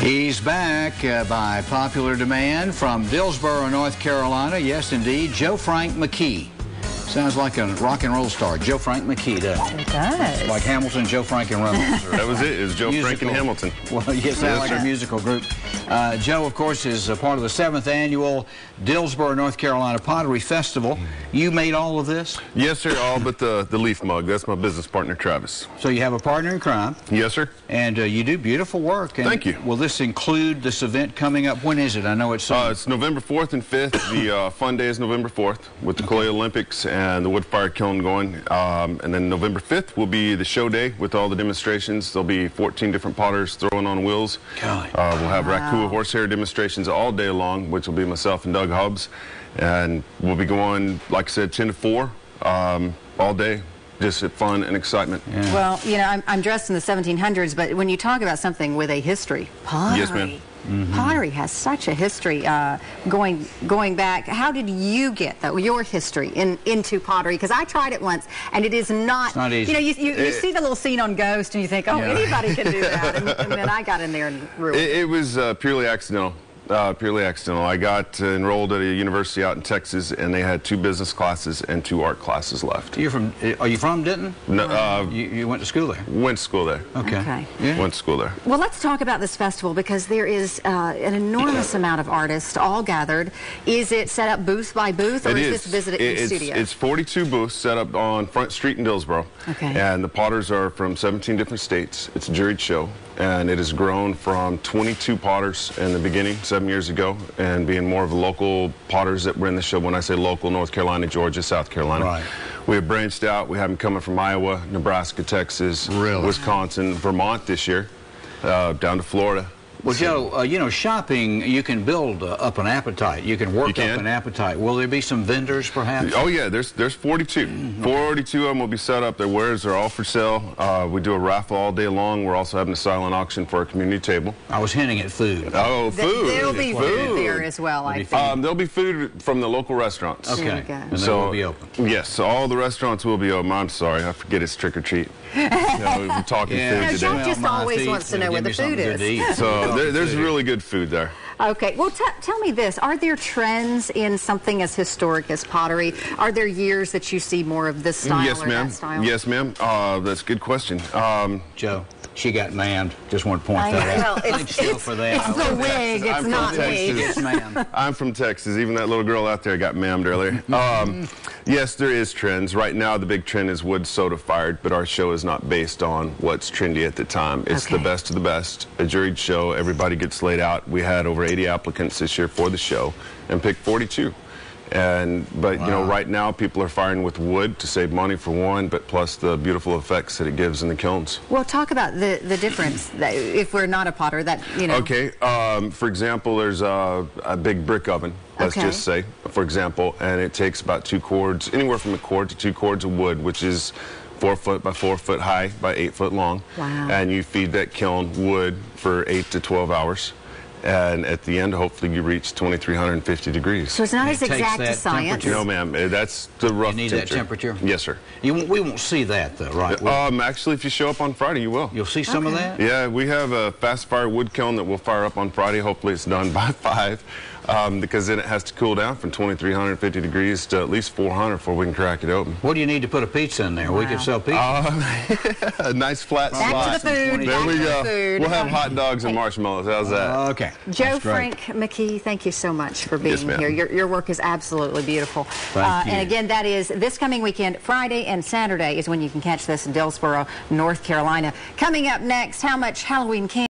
He's back by popular demand from Dillsboro, North Carolina. Yes, indeed, Joe Frank McKee. Sounds like a rock and roll star. Joe Frank McKee, doesn't it? It does. Like Hamilton, Joe Frank and Reynolds. That was it. It was Joe Frank and Hamilton. Well, you sound like a musical group. Joe, of course, is a part of the 7th annual Dillsboro, North Carolina Pottery Festival. You made all of this? Yes, sir. All but the leaf mug. That's my business partner, Travis. So you have a partner in crime. Yes, sir. And you do beautiful work. And thank you. Will this include this event coming up? When is it? I know it's it's November 4th and 5th. The fun day is November 4th with the Clay Olympics and the wood fire kiln going. And then November 5th will be the show day with all the demonstrations. There'll be 14 different potters throwing on wheels. We'll have Raku horsehair demonstrations all day long, which will be myself and Doug Hubbs. And we'll be going, like I said, 10 to 4 all day. Just fun and excitement. Yeah. Well, you know, I'm dressed in the 1700s, but when you talk about something with a history, pottery. Yes, ma'am. Pottery has such a history going back. How did you get your history into pottery? Because I tried it once, and it is not. It's not easy. You know, you see the little scene on Ghost, and you think, oh, anybody can do that. And then I got in there and ruined it. It was purely accidental. Purely accidental. I got enrolled at a university out in Texas, and they had 2 business classes and 2 art classes left. Are you from Denton? No. You went to school there? Went to school there. Okay. Yeah. Went to school there. Well, let's talk about this festival because there is an enormous amount of artists all gathered. Is it set up booth by booth, or is this visiting studio? It's 42 booths set up on Front Street in Dillsboro. Okay. And the potters are from 17 different states. It's a juried show, and it has grown from 22 potters in the beginning 7 years ago, and being more of the local potters that were in the show. When I say local, North Carolina, Georgia, South Carolina. Right. We have branched out. We have them coming from Iowa, Nebraska, Texas, Wisconsin, Vermont this year, down to Florida. Well, Joe, you know, shopping, you can build up an appetite. You can work up an appetite. Will there be some vendors, perhaps? Oh, yeah. There's 42. 42 of them will be set up. Their wares are all for sale. We do a raffle all day long. We're also having a silent auction for our community table. I was hinting at food. Oh, food. There'll be food there as well, I think. There'll be food from the local restaurants. Okay. And they will be open. Yes, all the restaurants will be open. I'm sorry. I forget it's trick or treat. We're talking food today. Jack just always wants to know where the food is. So there's really good food there. Okay, well, tell me this. Are there trends in something as historic as pottery? Are there years that you see more of this style or that style? Yes, ma'am. That's a good question. Joe, she got manned. Just want to point that out. Well, it's the wig. It's not me. Yes, ma'am. I'm from Texas. Even that little girl out there got mammed earlier. Yes, there is trends. Right now, the big trend is wood soda fired, but our show is not based on what's trendy at the time. It's the best of the best. A juried show. Everybody gets laid out. We had over 80 applicants this year for the show and picked 42. But you know, right now people are firing with wood to save money for one, but plus the beautiful effects that it gives in the kilns. Well, talk about the difference if we're not a potter, that, you know. Okay, for example, there's a big brick oven, let's just say, for example, and it takes about 2 cords, anywhere from a cord to 2 cords of wood, which is 4 foot by 4 foot high by 8 foot long. Wow. And you feed that kiln wood for 8 to 12 hours. And at the end, hopefully, you reach 2,350 degrees. So it's not as exact as science. No, ma'am. That's the rough temperature. You need that temperature? Yes, sir. We won't see that, though, right? Actually, if you show up on Friday, you will. You'll see some of that? Yeah, we have a fast fire wood kiln that we'll fire up on Friday. Hopefully, it's done by 5. Because then it has to cool down from 2,350 degrees to at least 400 before we can crack it open. What do you need to put a pizza in there? Wow. We could sell pizza. A nice flat slice. Back to the food. There we go. We'll have hot dogs and marshmallows. How's that? Okay. Joe Frank McKee, thank you so much for being here. Your work is absolutely beautiful. Thank you. And again, that is this coming weekend. Friday and Saturday is when you can catch this in Dillsboro, North Carolina. Coming up next, how much Halloween candy